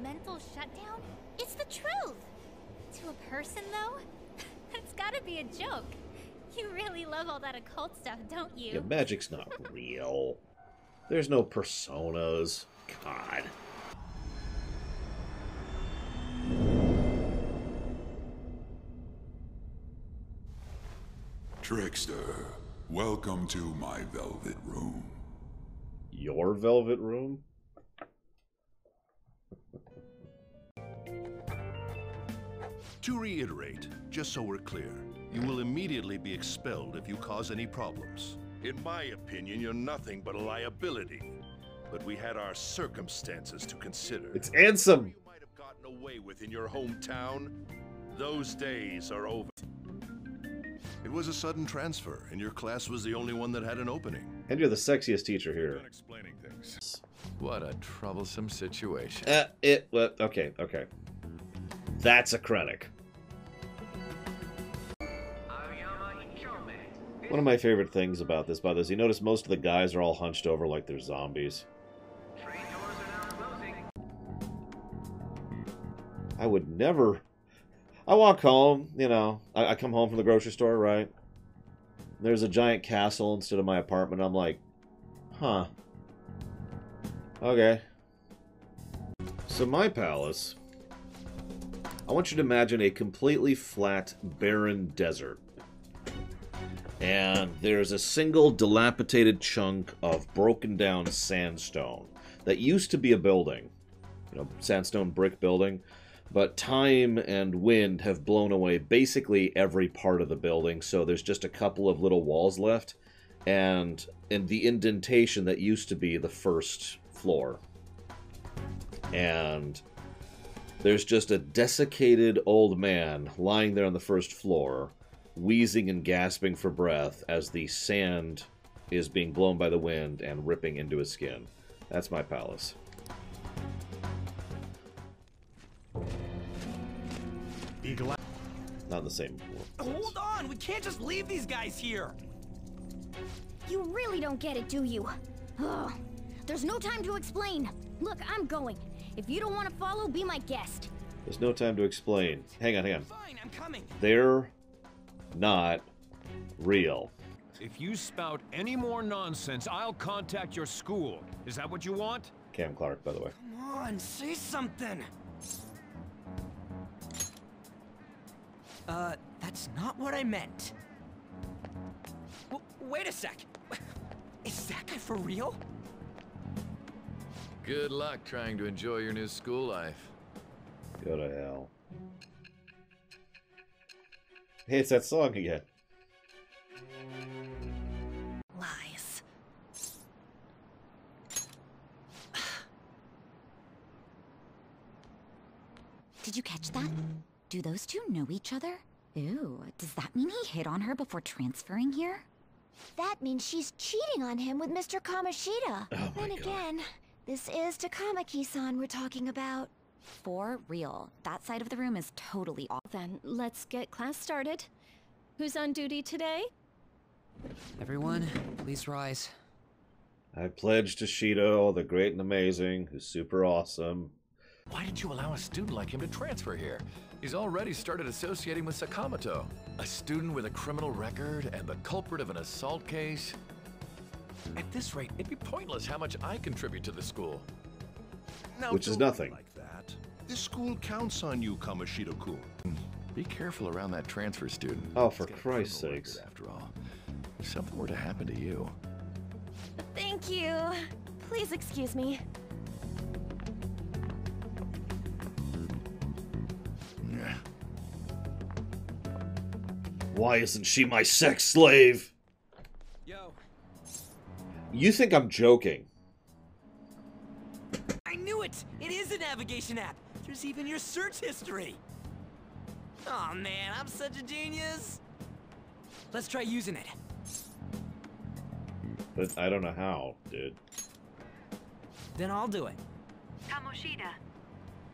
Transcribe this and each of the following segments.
mental shutdown? It's the truth! To a person, though? That's gotta be a joke. You really love all that occult stuff, don't you? Yeah, magic's not real. There's no personas. God. Trickster, welcome to my velvet room. Your velvet room? To reiterate, just so we're clear, you will immediately be expelled if you cause any problems. In my opinion, you're nothing but a liability. But we had our circumstances to consider. It's Ansem! You might have gotten away with in your hometown. Those days are over. It was a sudden transfer, and your class was the only one that had an opening. And you're the sexiest teacher here. Done explaining things. What a troublesome situation. Okay. That's a Krennic. One of my favorite things about this, you notice most of the guys are all hunched over like they're zombies. I would never... I walk home, you know, I come home from the grocery store, right? There's a giant castle instead of my apartment. I'm like, huh. Okay. So my palace, I want you to imagine a completely flat, barren desert. And there's a single dilapidated chunk of broken down sandstone that used to be a building. You know, sandstone brick building. But time and wind have blown away basically every part of the building, so there's just a couple of little walls left, and the indentation that used to be the first floor. And there's just a desiccated old man lying there on the first floor, wheezing and gasping for breath as the sand is being blown by the wind and ripping into his skin. That's my palace. Not the same. Hold on! We can't just leave these guys here! You really don't get it, do you? Ugh. There's no time to explain. Look, I'm going. If you don't want to follow, be my guest. There's no time to explain. Hang on. Fine, I'm coming. They're not real. If you spout any more nonsense, I'll contact your school. Is that what you want? Cam Clark, by the way. Come on, say something! That's not what I meant. Wait a sec. Is that guy for real? Good luck trying to enjoy your new school life. Go to hell. Hey, it's that song again. Lies. Did you catch that? Do those two know each other? Ooh, does that mean he hit on her before transferring here? That means she's cheating on him with Mr. Kamoshida. Oh then again, this is Takamaki-san we're talking about. For real. That side of the room is totally off. Then let's get class started. Who's on duty today? Everyone, please rise. I pledge to Shido, the great and amazing, who's super awesome. Why did you allow a student like him to transfer here? He's already started associating with Sakamoto, a student with a criminal record and the culprit of an assault case. At this rate, it'd be pointless how much I contribute to the school. Now, Which is don't be nothing. like that. This school counts on you, Kamoshida-kun. Be careful around that transfer student. Oh, for He's got a Christ's criminal sakes. record, after all, if something were to happen to you. Thank you. Please excuse me. Why isn't she my sex slave? Yo. You think I'm joking? I knew it! It is a navigation app! There's even your search history! Aw, man, I'm such a genius! Let's try using it. But I don't know how, dude. Then I'll do it. Kamoshida.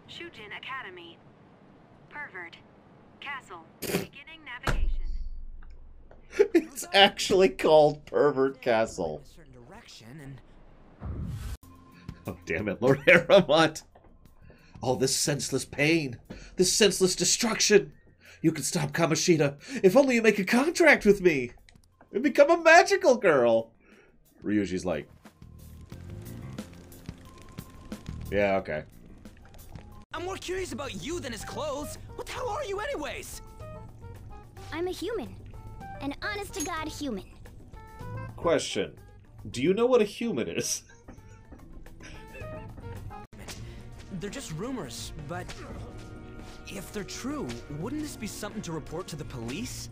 Shujin Academy. Pervert. Castle. Beginning navigation. It's actually called Pervert Castle. A certain direction and... Oh, damn it, Lorerunner. All this senseless pain, this senseless destruction. You can stop Kamoshida if only you make a contract with me and become a magical girl. Ryuji's like, yeah, okay. I'm more curious about you than his clothes. What the hell are you anyways? I'm a human. An honest-to-God human. Question. Do you know what a human is? They're just rumors, but if they're true, wouldn't this be something to report to the police?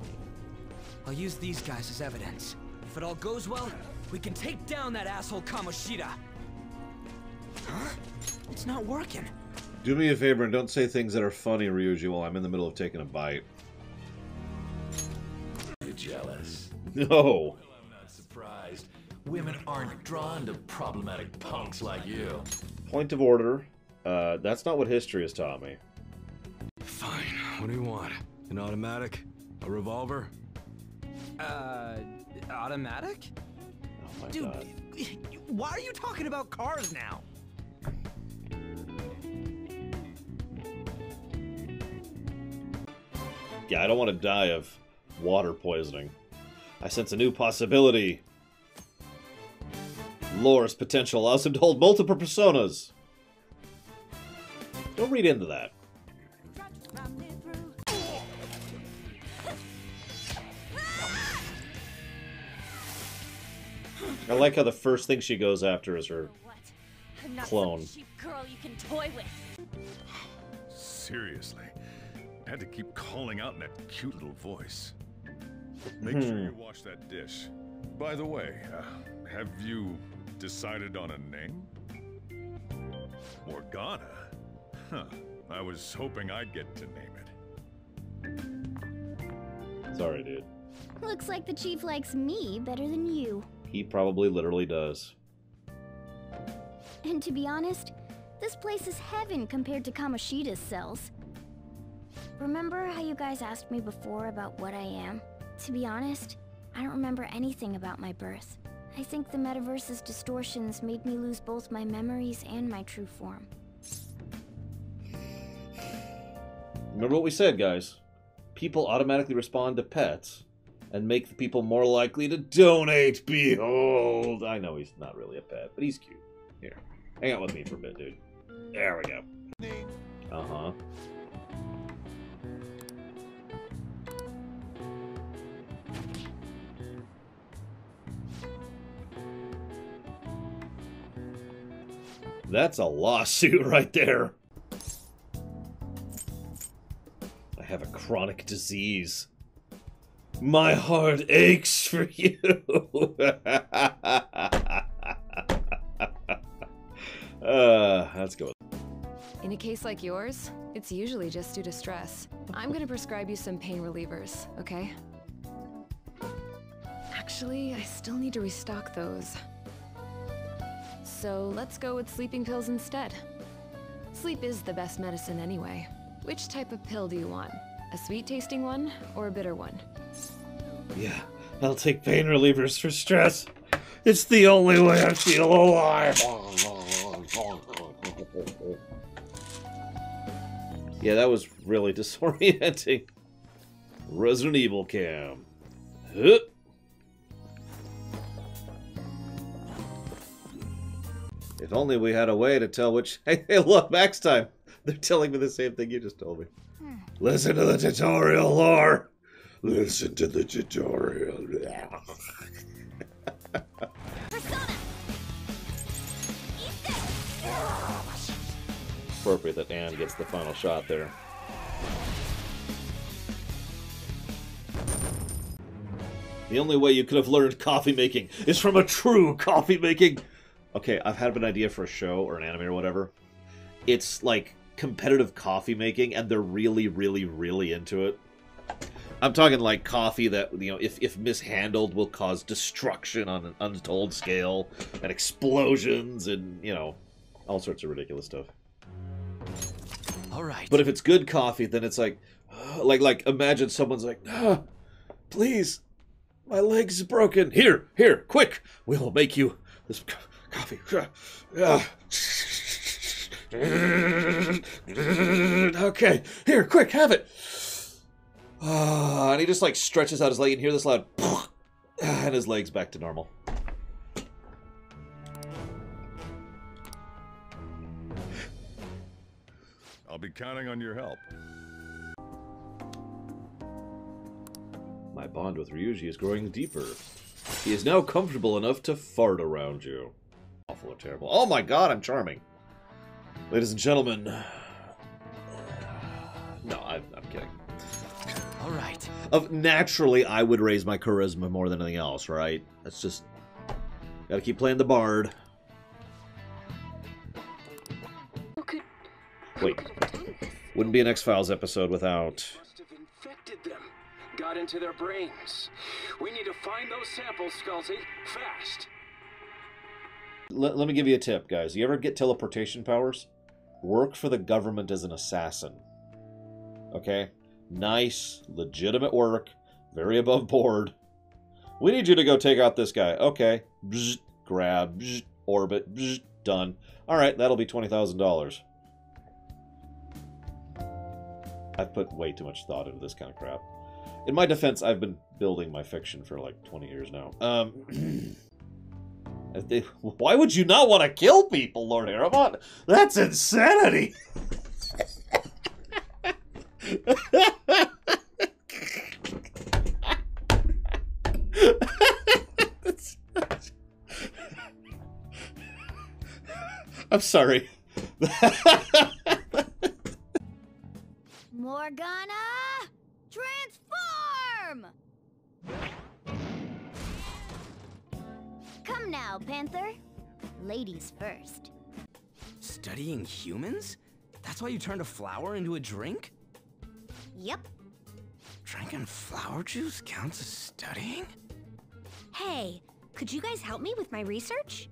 I'll use these guys as evidence. If it all goes well, we can take down that asshole Kamoshida. Huh? It's not working. Do me a favor and don't say things that are funny, Ryuji, while I'm in the middle of taking a bite. You jealous? No. Well, I'm not surprised. Women aren't drawn to problematic punks like you. Point of order. That's not what history has taught me. Fine. What do you want? An automatic? A revolver? Automatic? Oh my Dude, god. why are you talking about cars now? Yeah, I don't want to die of water poisoning. I sense a new possibility. Lore's potential allows him to hold multiple personas. Don't read into that. I like how the first thing she goes after is her clone. Cheap girl you can toy with. Seriously. Had to keep calling out in that cute little voice. Make sure you wash that dish. By the way, have you decided on a name? Morgana? Huh. I was hoping I'd get to name it. Sorry, dude. Looks like the chief likes me better than you. He probably literally does. And to be honest, this place is heaven compared to Kamoshida's cells. Remember how you guys asked me before about what I am? To be honest, I don't remember anything about my birth. I think the metaverse's distortions made me lose both my memories and my true form. Remember what we said, guys. People automatically respond to pets and make the people more likely to donate. Behold! I know he's not really a pet, but he's cute. Here, hang out with me for a bit, dude. There we go. Uh-huh. That's a lawsuit right there. I have a chronic disease. My heart aches for you. Let's go. In a case like yours, it's usually just due to stress. I'm gonna prescribe you some pain relievers, okay? Actually, I still need to restock those. So let's go with sleeping pills instead. Sleep is the best medicine anyway. Which type of pill do you want? A sweet-tasting one or a bitter one? Yeah, I'll take pain relievers for stress. It's the only way I feel alive. Yeah, that was really disorienting. Resident Evil cam. Huh. If only we had a way to tell which... Hey, look, Max time. They're telling me the same thing you just told me. Listen to the tutorial, Lore. Listen to the tutorial. Appropriate that Anne gets the final shot there. The only way you could have learned coffee making is from a true coffee making... Okay, I've had an idea for a show or an anime or whatever. It's like competitive coffee making, and they're really, really, really into it. I'm talking like coffee that, you know, if mishandled will cause destruction on an untold scale, and explosions, and, you know, all sorts of ridiculous stuff. All right. But if it's good coffee, then it's like imagine someone's like, please, my leg's broken. Here, quick, we'll make you this coffee. Okay, here, quick, have it. And he just like stretches out his leg and hear this loud, and his leg's back to normal. I'll be counting on your help. My bond with Ryuji is growing deeper. He is now comfortable enough to fart around you. Awful and terrible. Oh my god, I'm charming. Ladies and gentlemen. No, I'm kidding. Alright. Naturally, I would raise my charisma more than anything else, right? That's just... Gotta keep playing the bard. Wait. Wouldn't be an X-Files episode without... Must have infected them. Got into their brains. We need to find those samples, Skullsy. Fast. Let me give you a tip, guys. You ever get teleportation powers? Work for the government as an assassin. Okay? Nice, legitimate work. Very above board. We need you to go take out this guy. Okay. Bzz, grab. Bzz, orbit. Bzz, done. Alright, that'll be $20,000. I've put way too much thought into this kind of crap. In my defense, I've been building my fiction for like 20 years now. Why would you not want to kill people, Lord Aramon? That's insanity! I'm sorry. Morgana, transform! Come now, Panther. Ladies first. Studying humans? That's why you turned a flower into a drink? Yep. Drinking flower juice counts as studying? Hey, could you guys help me with my research?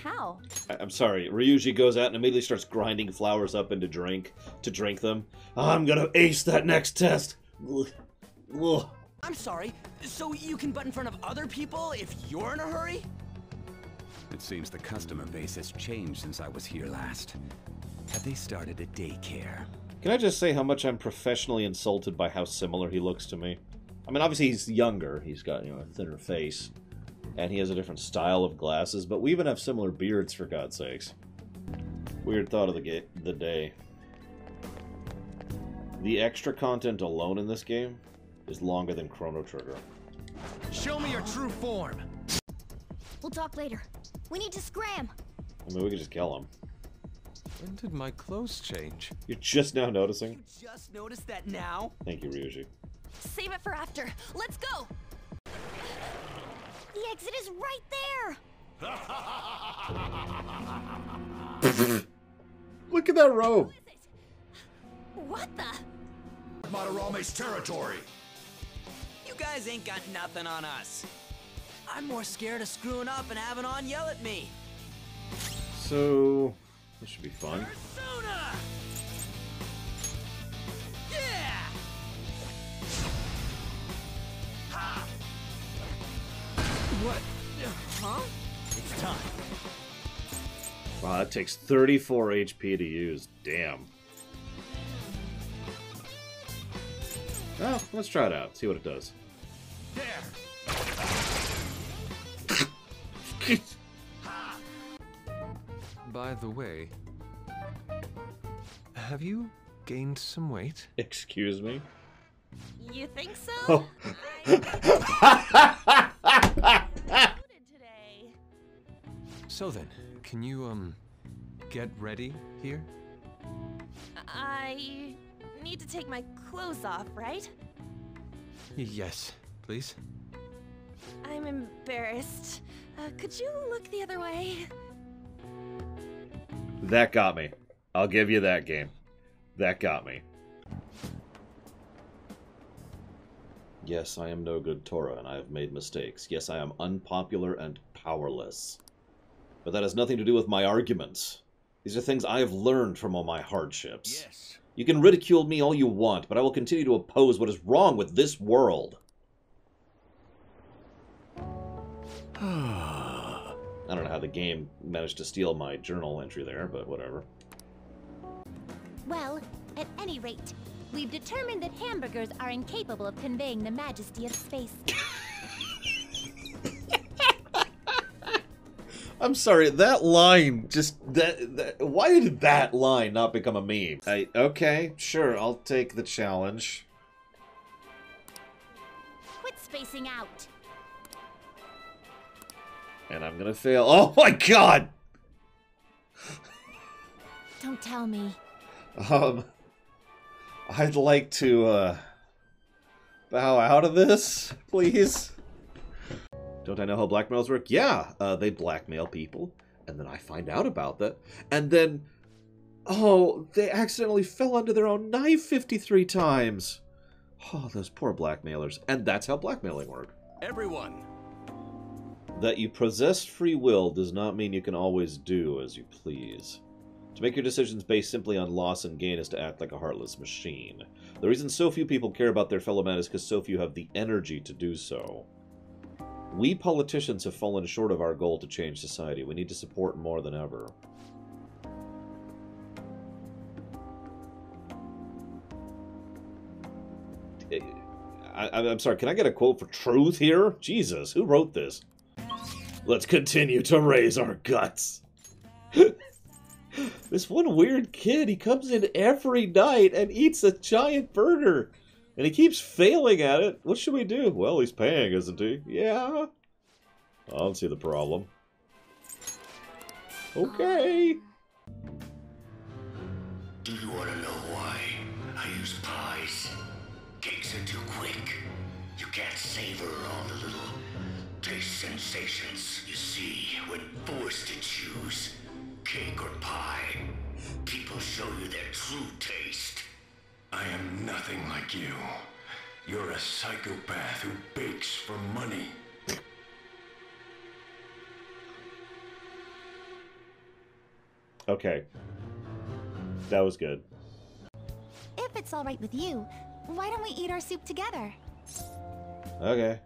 How? I'm sorry. Ryuji goes out and immediately starts grinding flowers up into drink to drink them. I'm gonna ace that next test. Ugh. I'm sorry, so you can butt in front of other people if you're in a hurry? It seems the customer base has changed since I was here last. Have they started a daycare? Can I just say how much I'm professionally insulted by how similar he looks to me? I mean, obviously he's younger. He's got, you know, a thinner face. And he has a different style of glasses, but we even have similar beards, for God's sakes. Weird thought of the day. The extra content alone in this game is longer than Chrono Trigger. Show me your true form! We'll talk later. We need to scram. I mean, we could just kill him. When did my clothes change? You're just now noticing? You just noticed that now? Thank you, Ryuji. Save it for after. Let's go! The exit is right there! Look at that robe! What the? Madarame's territory! You guys ain't got nothing on us. I'm more scared of screwing up and having On yell at me. So, this should be fun. Persona! Yeah! Ha! What? Huh? It's time. Wow, that takes 34 HP to use. Damn. Well, let's try it out. See what it does. There! By the way, have you gained some weight? Excuse me? You think so? Oh. So then, can you, get ready here? I need to take my clothes off, right? Yes, please. I'm embarrassed. Could you look the other way? That got me. I'll give you that game. That got me. Yes, I am no good Tora, and I have made mistakes. Yes, I am unpopular and powerless. But that has nothing to do with my arguments. These are things I have learned from all my hardships. Yes. You can ridicule me all you want, but I will continue to oppose what is wrong with this world. I don't know how the game managed to steal my journal entry there, but whatever. Well, at any rate, we've determined that hamburgers are incapable of conveying the majesty of space. I'm sorry, that line just why did that line not become a meme? Okay, sure, I'll take the challenge. Quit spacing out. And I'm gonna fail. Oh my god! Don't tell me. I'd like to bow out of this, please. Don't I know how blackmails work? Yeah, they blackmail people, and then I find out about that, and then, oh, they accidentally fell under their own knife 53 times. Oh, those poor blackmailers. And that's how blackmailing works. Everyone! That you possess free will does not mean you can always do as you please. To make your decisions based simply on loss and gain is to act like a heartless machine. The reason so few people care about their fellow man is because so few have the energy to do so. We politicians have fallen short of our goal to change society. We need to support more than ever. I'm sorry, can I get a quote for truth here? Jesus, who wrote this? Let's continue to raise our guts. This one weird kid, he comes in every night and eats a giant burger. And he keeps failing at it. What should we do? Well, he's paying, isn't he? Yeah. I don't see the problem. Okay. Do you want to know why I use pies? Cakes are too quick. You can't savor all the little taste sensations you see when forced to choose cake or pie. People show you their true taste. I am nothing like you. You're a psychopath who bakes for money. Okay. That was good. If it's all right with you, why don't we eat our soup together? Okay.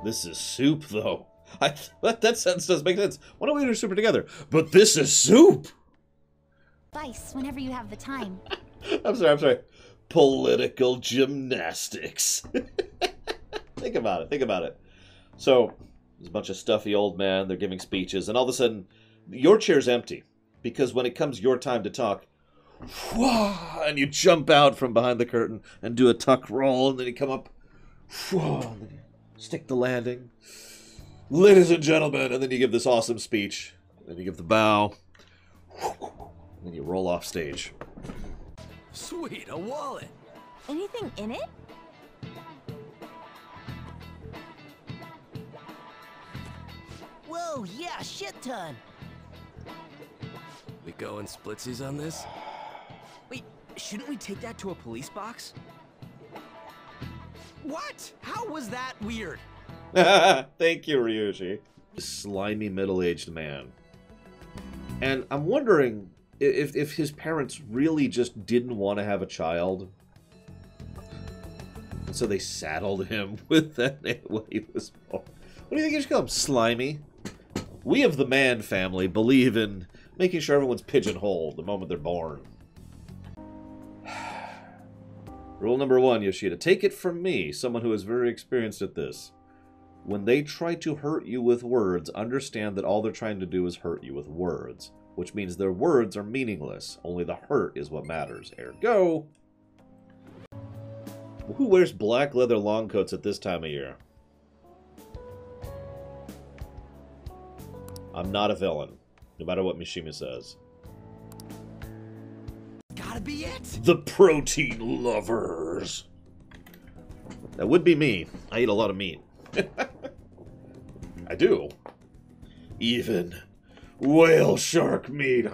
This is soup, though. That sentence doesn't make sense. Why don't we eat our soup together? But this is soup! Advice whenever you have the time. I'm sorry. Political gymnastics. Think about it. So, there's a bunch of stuffy old men, they're giving speeches, and all of a sudden, your chair's empty. Because when it comes your time to talk, and you jump out from behind the curtain and do a tuck roll, and then you come up, and then you stick the landing. Ladies and gentlemen, and then you give this awesome speech. Then you give the bow. And then you roll off stage. Sweet, a wallet. Anything in it? Whoa, yeah, shit ton. We going splitsies on this? Wait, shouldn't we take that to a police box? What? How was that weird? Thank you, Ryuji. Slimy middle-aged man. And I'm wondering if his parents really just didn't want to have a child. So they saddled him with that name when he was born. What do you think you should call him? Slimy? We of the Man family believe in making sure everyone's pigeonholed the moment they're born. Rule number 1, Yoshida. Take it from me, someone who is very experienced at this. When they try to hurt you with words, understand that all they're trying to do is hurt you with words. Which means their words are meaningless. Only the hurt is what matters. Ergo... Who wears black leather long coats at this time of year? I'm not a villain, no matter what Mishima says. Gotta be it! The protein lovers! That would be me. I eat a lot of meat. I do. Even whale shark meat.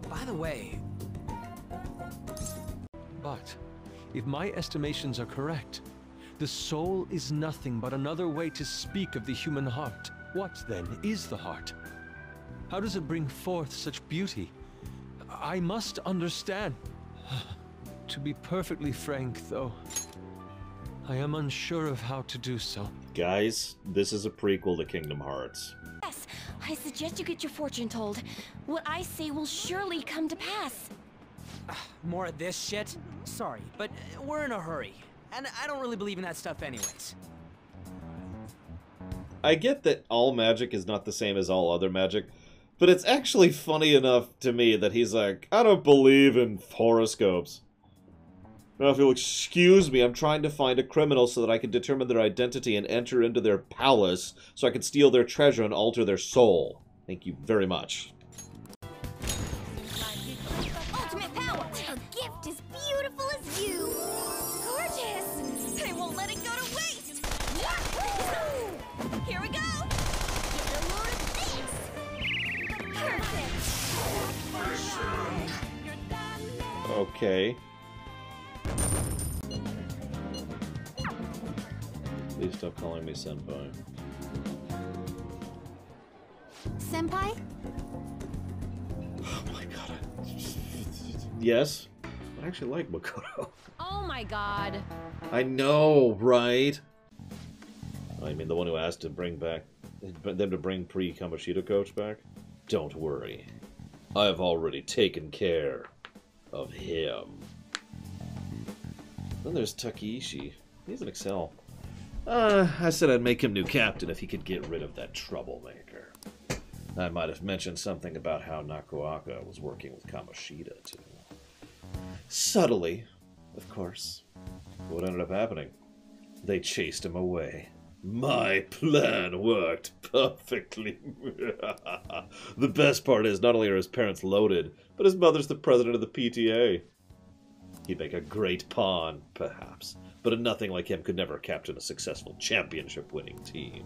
By the way... But, if my estimations are correct, the soul is nothing but another way to speak of the human heart. What, then, is the heart? How does it bring forth such beauty? I must understand. To be perfectly frank, though, I am unsure of how to do so. Guys, this is a prequel to Kingdom Hearts. Yes, I suggest you get your fortune told. What I say will surely come to pass. More of this shit? Sorry, but we're in a hurry. And I don't really believe in that stuff anyways. I get that all magic is not the same as all other magic, but it's actually funny enough to me that he's like, I don't believe in horoscopes. Now, if you'll excuse me, I'm trying to find a criminal so that I can determine their identity and enter into their palace so I can steal their treasure and alter their soul. Thank you very much. Ultimate power! A gift as beautiful as you! Gorgeous! I won't let it go to waste! Here we go! Get a load of this! Perfect! Okay. Please stop calling me senpai. Senpai? Oh my god. Yes? I actually like Makoto. Oh my god. I know, right? I mean, the one who asked to bring back... them to bring pre-Kamoshida coach back? Don't worry. I've already taken care of him. Then there's Takeshi. He's an Excel. I said I'd make him new captain if he could get rid of that troublemaker. I might have mentioned something about how Nakuaka was working with Kamoshida, too. Subtly, of course. What ended up happening? They chased him away. My plan worked perfectly. The best part is, not only are his parents loaded, but his mother's the president of the PTA. He'd make a great pawn, perhaps, but nothing like him could never captain a successful championship-winning team.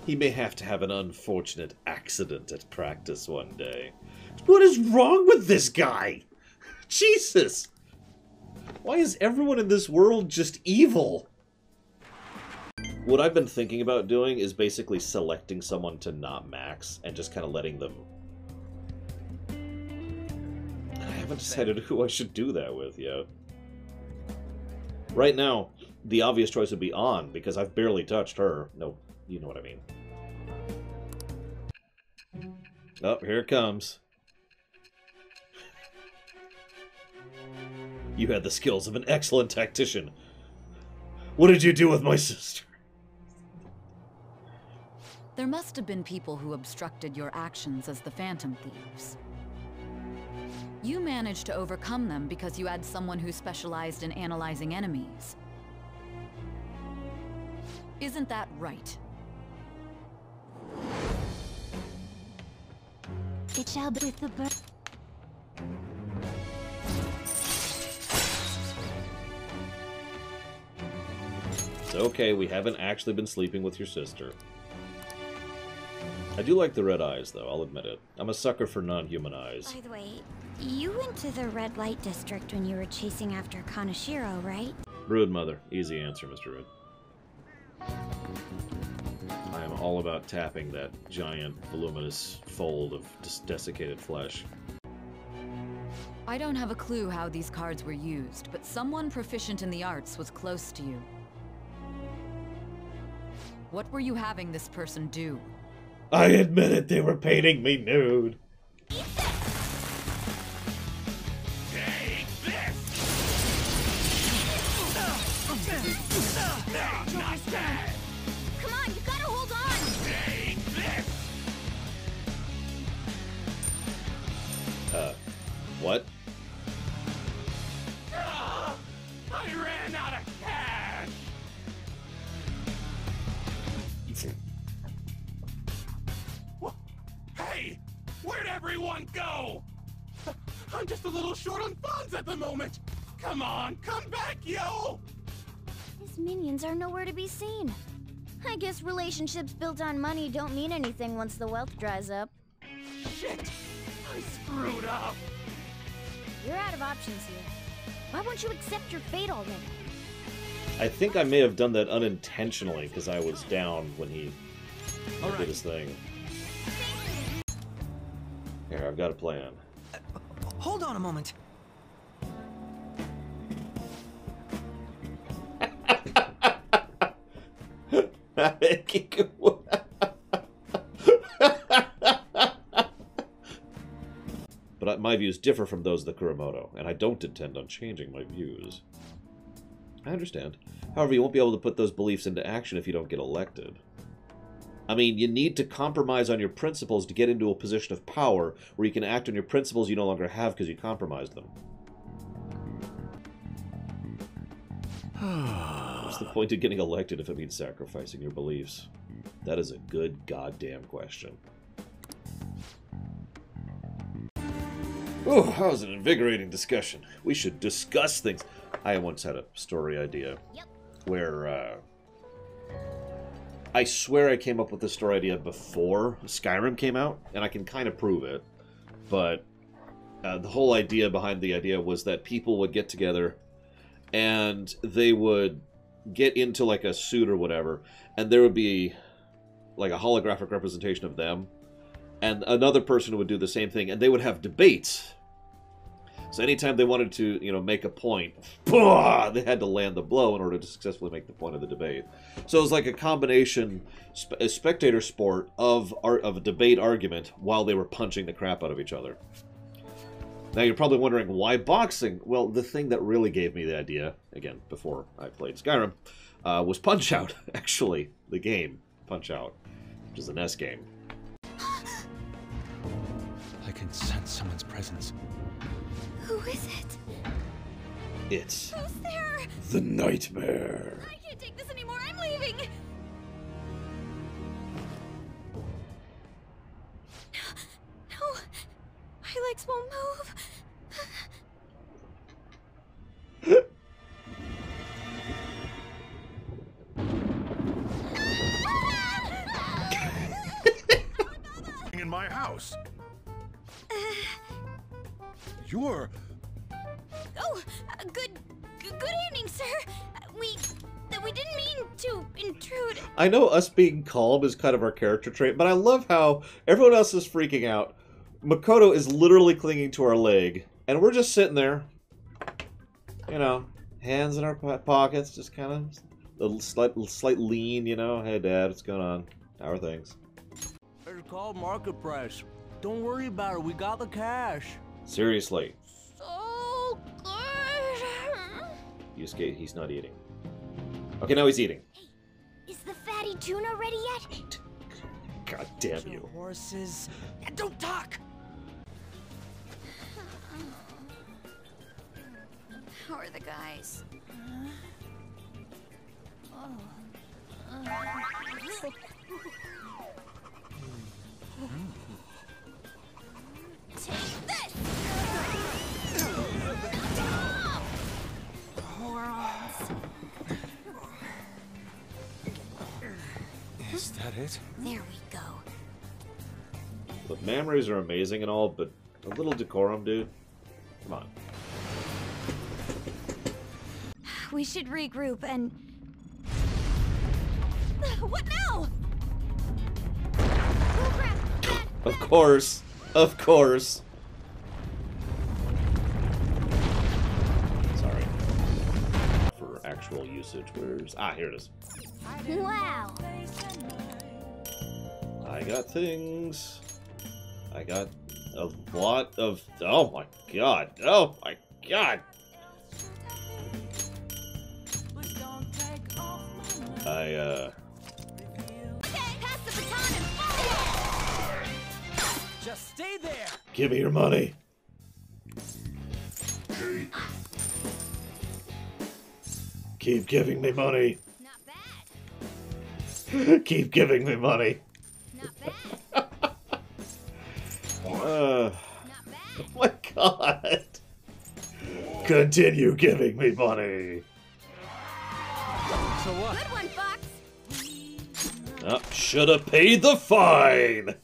He may have to have an unfortunate accident at practice one day. What is wrong with this guy? Jesus! Why is everyone in this world just evil? What I've been thinking about doing is basically selecting someone to not max and just kind of letting them... I haven't decided who I should do that with yet. Right now, the obvious choice would be Ann, because I've barely touched her. No, you know what I mean. Oh, here it comes. You had the skills of an excellent tactician. What did you do with my sister? There must have been people who obstructed your actions as the Phantom Thieves. You managed to overcome them because you had someone who specialized in analyzing enemies. Isn't that right? It shall be with the bird. It's okay, we haven't actually been sleeping with your sister. I do like the red eyes, though, I'll admit it. I'm a sucker for non-human eyes. By the way, you went to the red light district when you were chasing after Kaneshiro, right? Brood Mother. Easy answer, Mr. Rood. I am all about tapping that giant, voluminous fold of desiccated flesh. I don't have a clue how these cards were used, but someone proficient in the arts was close to you. What were you having this person do? I admitted they were painting me nude. Come on, you gotta hold on! Take this! What? I ran out of cash! Hey! Where'd everyone go? I'm just a little short on funds at the moment! Come on, come back, yo! His minions are nowhere to be seen. I guess relationships built on money don't mean anything once the wealth dries up. Shit! I screwed up! You're out of options here. Why won't you accept your fate already? I think I may have done that unintentionally because I was down when he did his thing. Here, I've got a plan. Hold on a moment. But my views differ from those of the Kuromoto, and I don't intend on changing my views. I understand. However, you won't be able to put those beliefs into action if you don't get elected. I mean, you need to compromise on your principles to get into a position of power where you can act on your principles you no longer have because you compromised them. What's the point of getting elected if it means sacrificing your beliefs? That is a good goddamn question. Oh, that was an invigorating discussion. We should discuss things. I once had a story idea where I swear I came up with this story idea before Skyrim came out, and I can kind of prove it. But the whole idea behind the idea was that people would get together and they would get into like a suit or whatever, and there would be like a holographic representation of them, and another person would do the same thing, and they would have debates. So anytime they wanted to, you know, make a point, they had to land the blow in order to successfully make the point of the debate. So it was like a combination, a spectator sport of a debate argument while they were punching the crap out of each other. Now you're probably wondering, why boxing? Well, the thing that really gave me the idea, again, before I played Skyrim, was Punch-Out, actually. The game, Punch-Out, which is an NES game. I can sense someone's presence. Who is it? It's Who's there? the Nightmare. I can't take this anymore. I'm leaving. No, my legs won't move. In my house. You're... Oh, good evening, sir. We didn't mean to intrude. I know us being calm is kind of our character trait, but I love how everyone else is freaking out. Makoto is literally clinging to our leg, and we're just sitting there, you know, hands in our pockets, just kind of a slight lean, you know. Hey, Dad, what's going on? How are things? It's called market price. Don't worry about it. We got the cash. Seriously. So good. He's not eating. Okay, now he's eating. Hey, is the fatty tuna ready yet? Eat. God damn you. Horses. And don't talk. How are the guys? Take this! Morons. Is that it? There we go. The memories are amazing and all, but a little decorum, dude. Come on. We should regroup and... What now? Oh, crap. Dad. Of course. Of course. Sorry. For actual usage, where's... Ah, here it is. Wow. I got things. I got a lot of... Oh my god. Oh my god. Okay, pass the baton and follow. Just stay there. Give me your money. Keep giving me money. Not bad. Keep giving me money. Not bad. Oh my god. Continue giving me money. So what? Good one, Fox. Oh, should have paid the fine.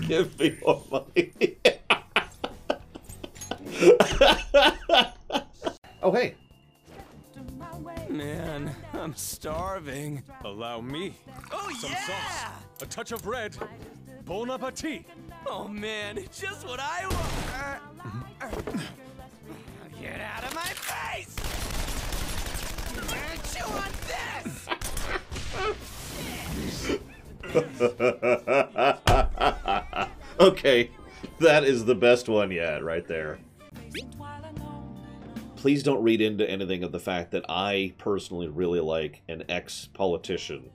Give me more money. Oh, hey. Man, I'm starving. Allow me. Oh, Some yeah! sauce, a touch of red. Bon appetit. Oh, man, just what I want. Get out of my face! Chew on this! Okay, that is the best one yet, right there. Please don't read into anything of the fact that I personally really like an ex-politician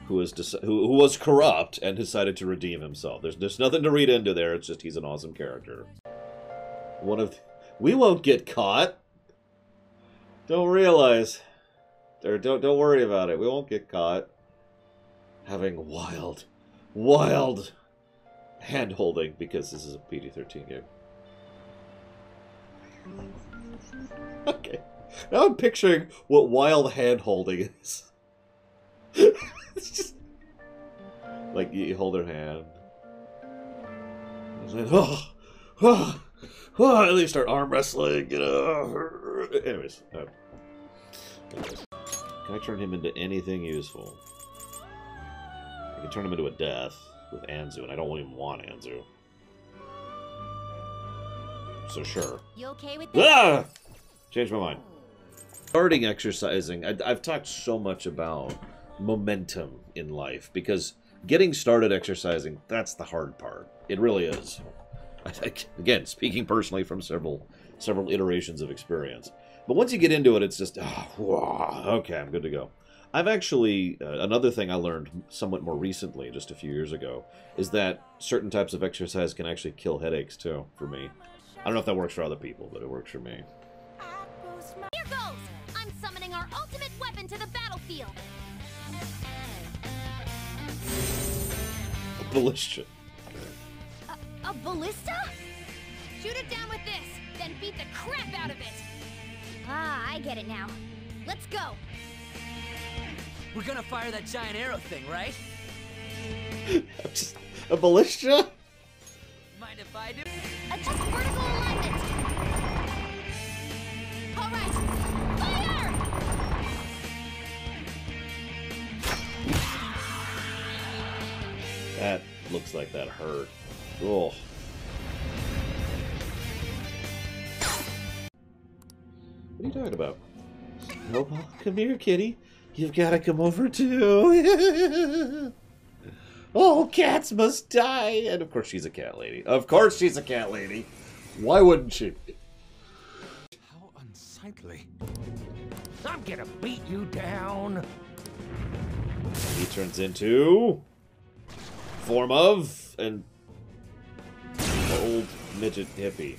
who was corrupt and decided to redeem himself. There's nothing to read into there. It's just he's an awesome character. We won't get caught. Don't realize. Don't worry about it. We won't get caught. Having wild hand-holding, because this is a PG-13 game. Okay. Now I'm picturing what wild hand-holding is. It's just... like, you hold her hand. And then, and they start arm wrestling, you know. Anyways. Can I turn him into anything useful? I can turn him into a death with Anzu, and I don't even want Anzu. So sure. You okay with this? Ah! Changed my mind. Starting exercising, I've talked so much about momentum in life, because getting started exercising, that's the hard part. It really is. I think, again, speaking personally from several iterations of experience. But once you get into it, it's just, okay, I'm good to go. I've actually, another thing I learned somewhat more recently, just a few years ago, is that certain types of exercise can actually kill headaches, too, for me. I don't know if that works for other people, but it works for me. Here goes! I'm summoning our ultimate weapon to the battlefield! A ballista. A ballista? Shoot it down with this, then beat the crap out of it! Ah, I get it now. Let's go! We're gonna fire that giant arrow thing, right? A ballista? Mind if I do? Adjust vertical alignment! Alright! Fire! That looks like that hurt. Oh. What are you talking about? Snowball, come here, kitty. You've got to come over too. All cats must die. And of course she's a cat lady. Of course she's a cat lady. Why wouldn't she? How unsightly. I'm gonna beat you down. He turns into... form of... an old midget hippie.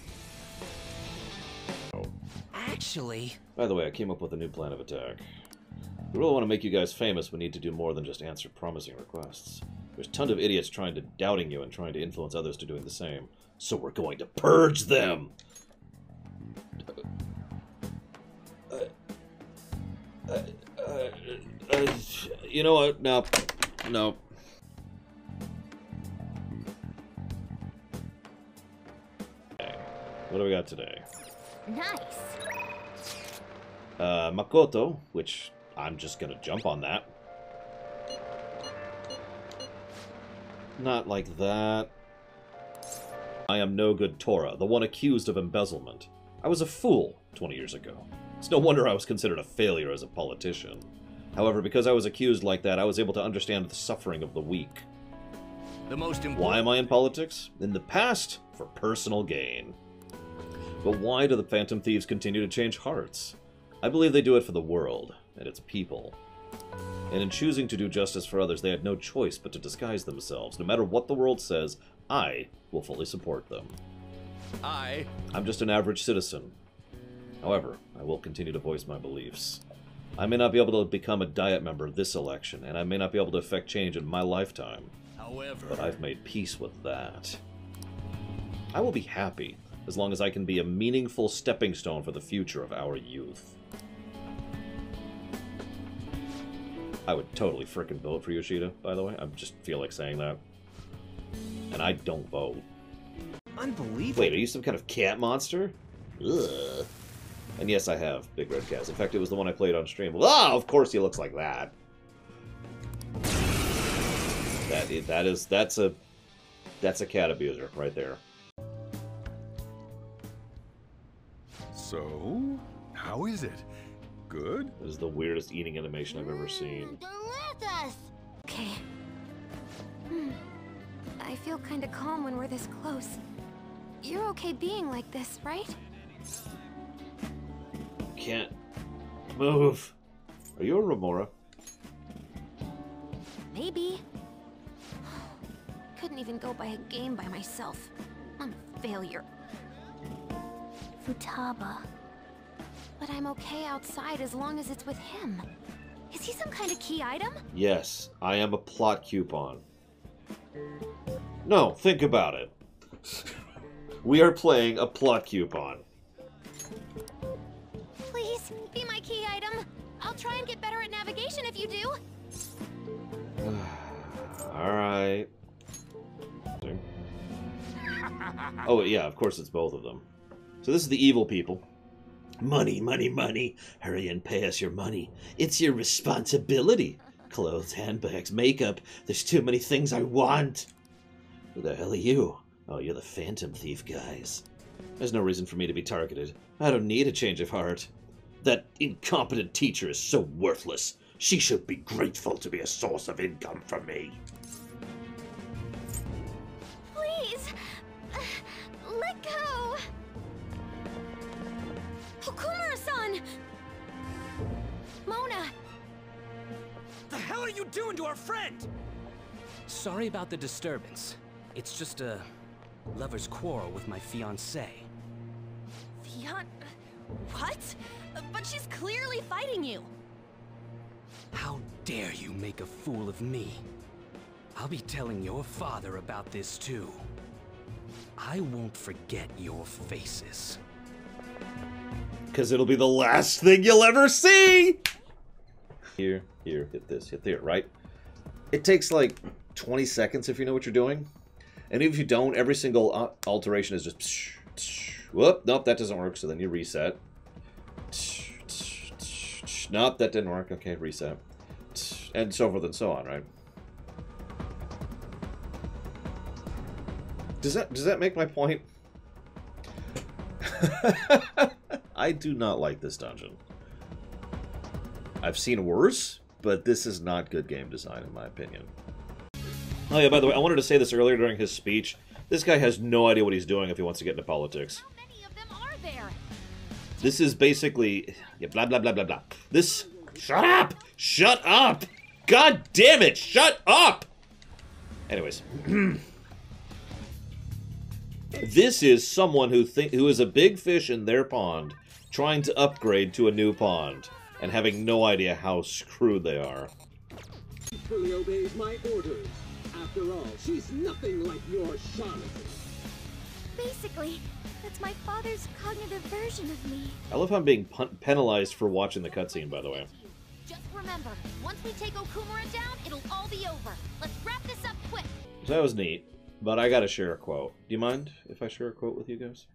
Actually... By the way, I came up with a new plan of attack. If we really want to make you guys famous, we need to do more than just answer promising requests. There's a ton of idiots doubting you and trying to influence others to doing the same. So we're going to purge them! You know what? No. No. What do we got today? Nice! Makoto, which I'm just gonna jump on that. Not like that. I am no good Tora, the one accused of embezzlement. I was a fool 20 years ago. It's no wonder I was considered a failure as a politician. However, because I was accused like that, I was able to understand the suffering of the weak. Why am I in politics? In the past, for personal gain. But why do the Phantom Thieves continue to change hearts? I believe they do it for the world, and its people. And in choosing to do justice for others, they had no choice but to disguise themselves. No matter what the world says, I will fully support them. I'm just an average citizen. However, I will continue to voice my beliefs. I may not be able to become a Diet member this election, and I may not be able to effect change in my lifetime. But I've made peace with that. I will be happy, as long as I can be a meaningful stepping stone for the future of our youth. I would totally frickin' vote for Yoshida, by the way. I just feel like saying that. And I don't vote. Unbelievable. Wait, are you some kind of cat monster? Ugh. And yes, I have big red cats. In fact, it was the one I played on stream. Ah, of course he looks like that. That's a cat abuser right there. So, how is it? Good? This is the weirdest eating animation I've ever seen. Delicious! Okay. I feel kinda calm when we're this close. You're okay being like this, right? Can't move. Are you a Remora? Maybe. Couldn't even go by a game by myself. I'm a failure. Futaba. But I'm okay outside as long as it's with him. Is he some kind of key item? Yes, I am a plot coupon. No, think about it. We are playing a plot coupon. Please, be my key item. I'll try and get better at navigation if you do. Alright. Oh, yeah, of course it's both of them. So this is the evil people. Money, money, money. Hurry and pay us your money. It's your responsibility. Clothes, handbags, makeup. There's too many things I want. Who the hell are you? Oh, you're the Phantom Thief guys. There's no reason for me to be targeted. I don't need a change of heart. That incompetent teacher is so worthless. She should be grateful to be a source of income for me. Please! Let go! Okumura-san! Mona! The hell are you doing to our friend? Sorry about the disturbance. It's just a lover's quarrel with my fiancée. What? But she's clearly fighting you. How dare you make a fool of me? I'll be telling your father about this too. I won't forget your faces. Because it'll be the last thing you'll ever see! Here, hit this, hit there, right? It takes like 20 seconds if you know what you're doing. And even if you don't, every single alteration is just... Whoop, nope, that doesn't work, so then you reset. Nope, that didn't work, okay, reset. And so forth and so on, right? Does that make my point? I do not like this dungeon. I've seen worse, but this is not good game design in my opinion. Oh yeah, by the way, I wanted to say this earlier during his speech. This guy has no idea what he's doing if he wants to get into politics. How many of them are there? This is basically... Yeah, blah, blah, blah, blah, blah. This... Shut up! Shut up! God damn it! Shut up! Anyways. This is someone who is a big fish in their pond, trying to upgrade to a new pond, and having no idea how screwed they are. She fully obeys my orders. After all, she's nothing like your charlatan. Basically, that's my father's cognitive version of me. I love how I'm being penalized for watching the cutscene, by the way. Just remember, once we take Okumura down, it'll all be over. Let's wrap this up quick. So that was neat, but I gotta share a quote. Do you mind if I share a quote with you guys?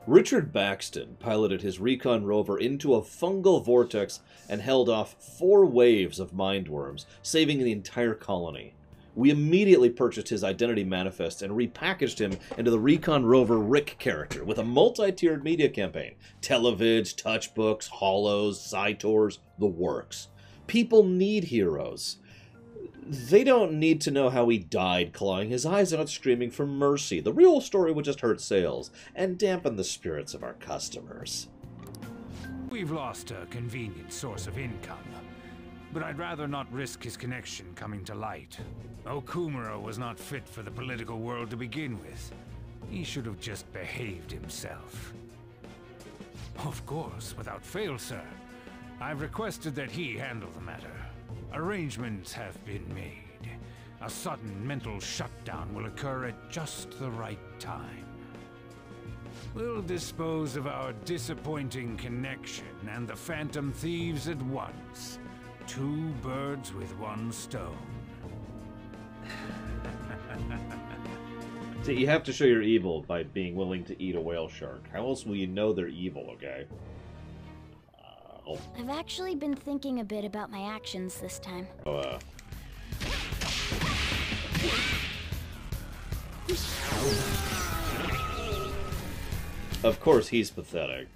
Richard Baxton piloted his recon rover into a fungal vortex and held off 4 waves of mindworms, saving the entire colony. We immediately purchased his identity manifest and repackaged him into the recon rover Rick character with a multi-tiered media campaign. Televids, touchbooks, holos, side tours, the works. People need heroes. They don't need to know how he died clawing his eyes out screaming for mercy. The real story would just hurt sales and dampen the spirits of our customers. We've lost a convenient source of income, but I'd rather not risk his connection coming to light. Okumura was not fit for the political world to begin with. He should have just behaved himself. Of course, without fail, sir. I've requested that he handle the matter. Arrangements have been made. A sudden mental shutdown will occur at just the right time. We'll dispose of our disappointing connection and the Phantom Thieves at once. 2 birds with 1 stone. See, you have to show you're evil by being willing to eat a whale shark. How else will you know they're evil, okay? I've actually been thinking a bit about my actions this time. Of course he's pathetic.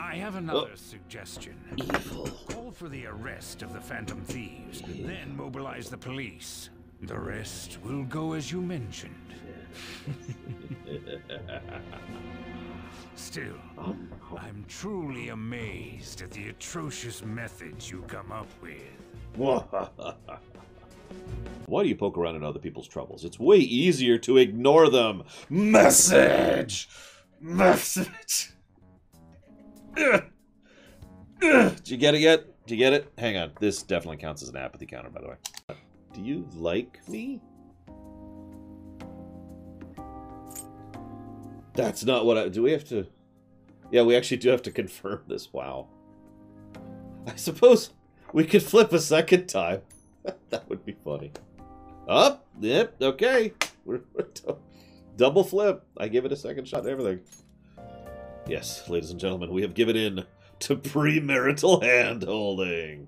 I have another suggestion. Evil. Call for the arrest of the Phantom Thieves, then mobilize the police. The rest will go as you mentioned. Still, I'm truly amazed at the atrocious methods you come up with. Why do you poke around in other people's troubles? It's way easier to ignore them. Message! Message! Did you get it yet? Did you get it? Hang on. This definitely counts as an apathy counter, by the way. Do you like me? That's not what I... Do we have to... Yeah, we actually do have to confirm this. Wow. I suppose we could flip a second time. That would be funny. Up. Yep. Okay. We're double flip. I give it a second shot and everything. Yes, ladies and gentlemen, we have given in to premarital hand-holding.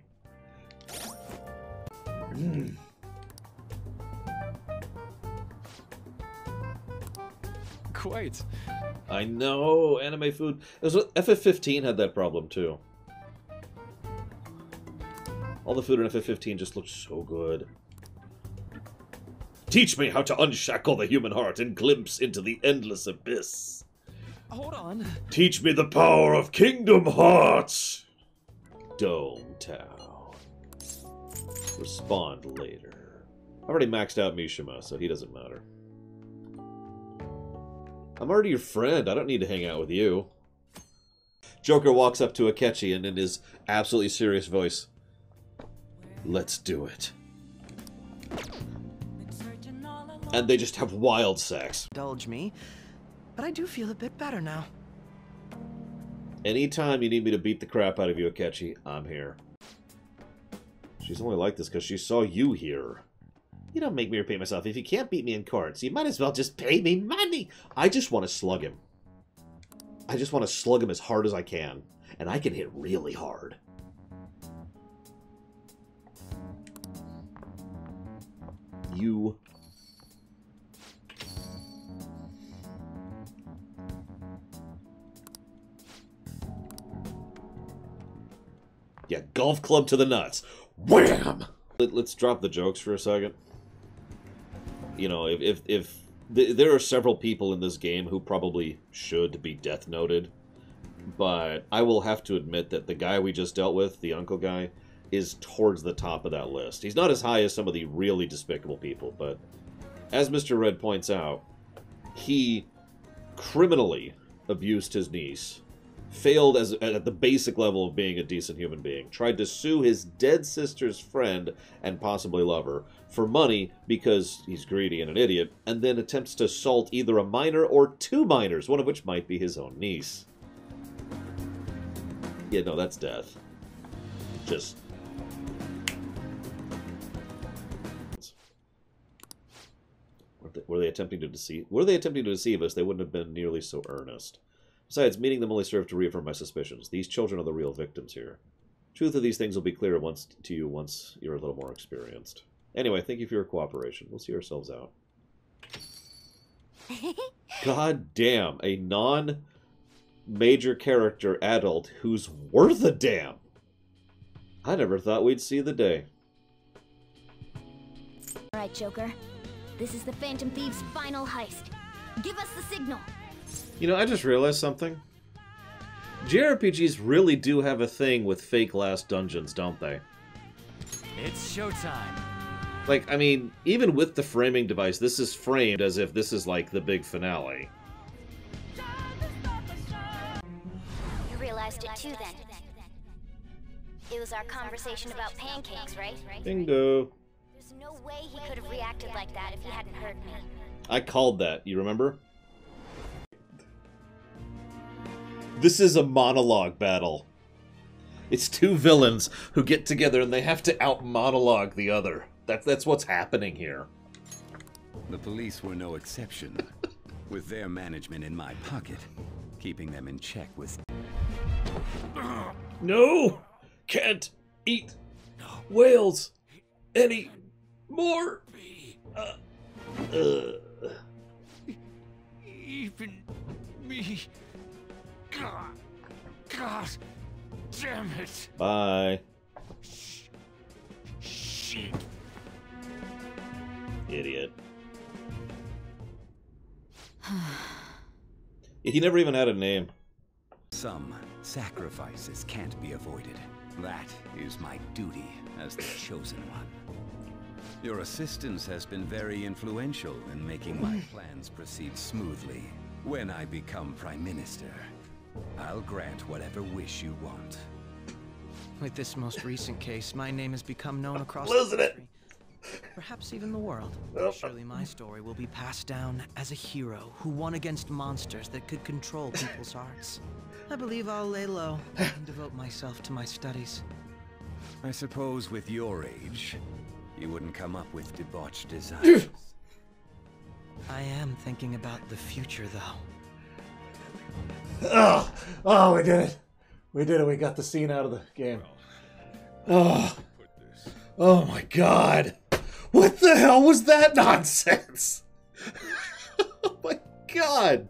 Quite. I know, anime food. FF15 had that problem too. All the food in FF15 just looked so good. Teach me how to unshackle the human heart and glimpse into the endless abyss. Hold on. Teach me the power of Kingdom Hearts. Dome Town. Respond later. I've already maxed out Mishima, so he doesn't matter. I'm already your friend. I don't need to hang out with you. Joker walks up to Akechi and in his absolutely serious voice, let's do it. And they just have wild sex. Indulge me, but I do feel a bit better now. Anytime you need me to beat the crap out of you, Akechi, I'm here. She's only like this because she saw you here. You don't make me repeat myself. If you can't beat me in cards, you might as well just pay me money. I just want to slug him. I just want to slug him as hard as I can. And I can hit really hard. You... Yeah, golf club to the nuts. Wham! Let's drop the jokes for a second. You know, if there are several people in this game who probably should be death noted, but I will have to admit that the guy we just dealt with, the uncle guy, is towards the top of that list. He's not as high as some of the really despicable people, but as Mr. Red points out, he criminally abused his niece, failed at the basic level of being a decent human being, tried to sue his dead sister's friend and possibly lover for money because he's greedy and an idiot, and then attempts to assault either a minor or two minors, one of which might be his own niece. Yeah, no, that's death. Just... Were they attempting to deceive? Were they attempting to deceive us? They wouldn't have been nearly so earnest. Besides, meeting them only served to reaffirm my suspicions. These children are the real victims here. Truth of these things will be clearer once you're a little more experienced. Anyway, thank you for your cooperation. We'll see ourselves out. God damn, a non-major character adult who's worth a damn. I never thought we'd see the day. Alright, Joker. This is the Phantom Thieves' final heist. Give us the signal. You know, I just realized something. JRPGs really do have a thing with fake last dungeons, don't they? It's showtime. Like, I mean, even with the framing device, this is framed as if this is like the big finale. You realized it too then. It was our conversation about pancakes, right? Bingo. There's no way he could have reacted like that if he hadn't heard me. I called that, you remember? This is a monologue battle. It's two villains who get together and they have to out-monologue the other. That's what's happening here. The police were no exception. With their management in my pocket, keeping them in check was... No! Can't eat whales any more! Even me... God damn it. Bye. Shit. Idiot. He never even had a name. Some sacrifices can't be avoided. That is my duty as the chosen one. Your assistance has been very influential in making my plans proceed smoothly. When I become Prime Minister, I'll grant whatever wish you want. With this most recent case, my name has become known across Losing the it. country. Perhaps even the world. Surely my story will be passed down as a hero who won against monsters that could control people's hearts. I believe I'll lay low and devote myself to my studies. I suppose with your age, you wouldn't come up with debauched desires. I am thinking about the future, though. Oh, we did it. We did it. We got the scene out of the game. Oh my God. What the hell was that nonsense? Oh my God.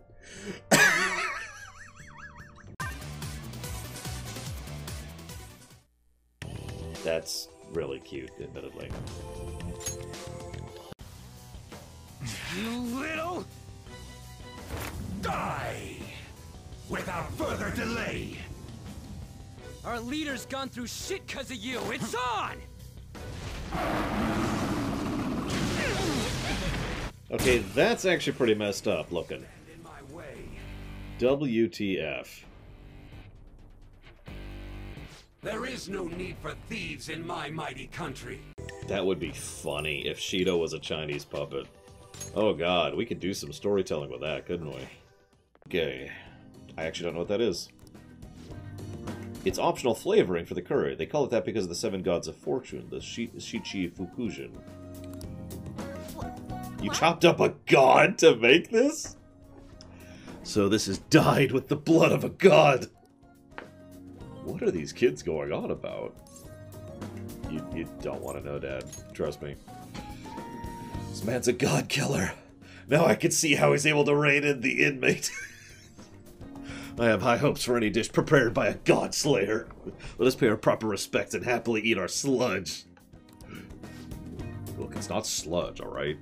That's really cute, admittedly. You little... Die! Without further delay! Our leader's gone through shit because of you. It's on! Okay, that's actually pretty messed up looking. WTF. There is no need for thieves in my mighty country. That would be funny if Shido was a Chinese puppet. Oh God, we could do some storytelling with that, couldn't we? Okay. I actually don't know what that is. It's optional flavoring for the curry. They call it that because of the 7 gods of fortune, the Shichi Fukujin. You chopped up a god to make this? So this is dyed with the blood of a god. What are these kids going on about? You don't want to know, Dad. Trust me. This man's a god killer. Now I can see how he's able to rein in the inmate. I have high hopes for any dish prepared by a god slayer. Let us pay our proper respects and happily eat our sludge. Look, it's not sludge, alright?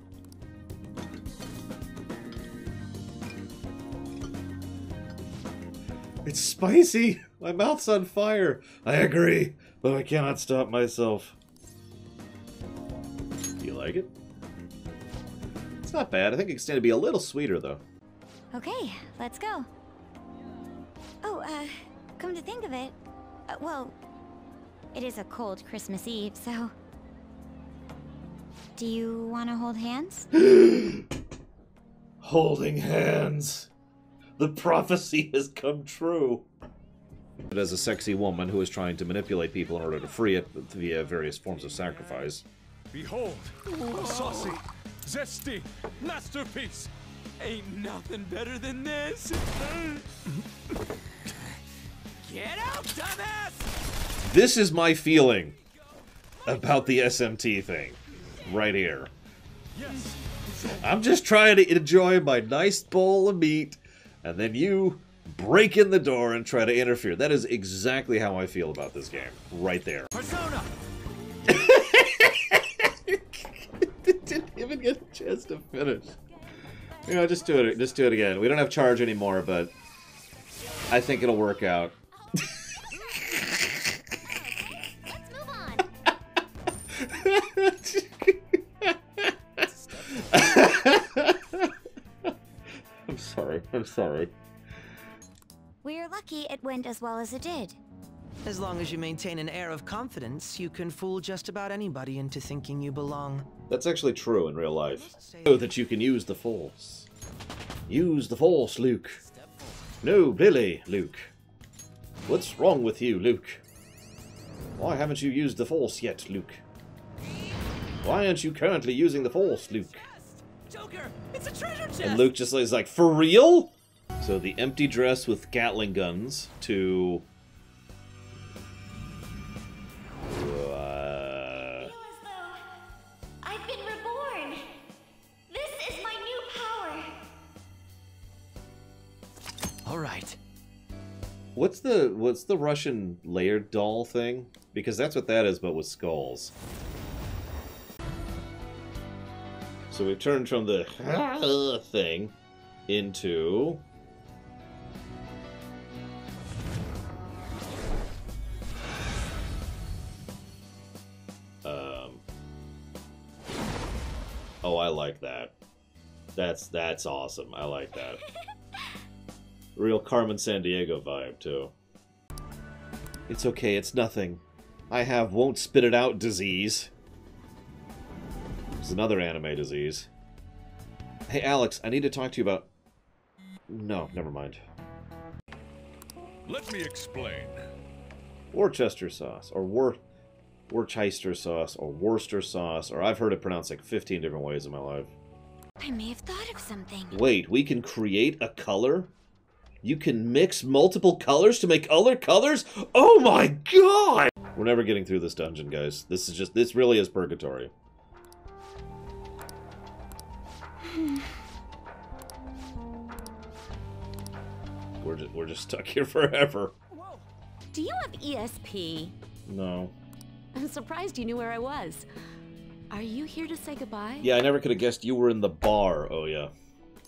It's spicy! My mouth's on fire! I agree, but I cannot stop myself. Do you like it? It's not bad. I think it can stand to be a little sweeter, though. Okay, let's go. Oh, come to think of it, well, it is a cold Christmas Eve, so... Do you want to hold hands? Holding hands. The prophecy has come true. But as a sexy woman who is trying to manipulate people in order to free it via various forms of sacrifice. Behold, a saucy, zesty masterpiece. Ain't nothing better than this. Get out, dumbass! This is my feeling about the SMT thing. Right here. Yes. I'm just trying to enjoy my nice bowl of meat, and then you break in the door and try to interfere. That is exactly how I feel about this game. Right there. Persona! Didn't even get a chance to finish. You know, just do it again. We don't have charge anymore, but I think it'll work out. Let's move on. I'm sorry. We're lucky it went as well as it did. As long as you maintain an air of confidence, you can fool just about anybody into thinking you belong. That's actually true in real life. Know that you can use the Force. Use the Force, Luke. No, really, Luke. What's wrong with you, Luke? Why haven't you used the Force yet, Luke? Why aren't you currently using the Force, Luke? Joker, it's a treasure chest! And Luke just is like, for real? So the empty dress with Gatling guns to... I've been reborn. This is my new power. All right. What's the Russian layered doll thing? Because that's what that is, but with skulls. So we've turned from the thing into... Oh, I like that. That's awesome. I like that. Real Carmen Sandiego vibe, too. It's okay, it's nothing. I have won't spit it out disease. It's another anime disease. Hey, Alex, I need to talk to you about... No, never mind. Let me explain. Worcester sauce, or Worcester sauce, or Worcester sauce, or I've heard it pronounced like 15 different ways in my life. I may have thought of something. Wait, we can create a color? You can mix multiple colors to make other colors? Oh my god! We're never getting through this dungeon, guys. This really is purgatory. We're just stuck here forever. Do you have ESP? No. I'm surprised you knew where I was. Are you here to say goodbye? Yeah, I never could have guessed you were in the bar, oh yeah.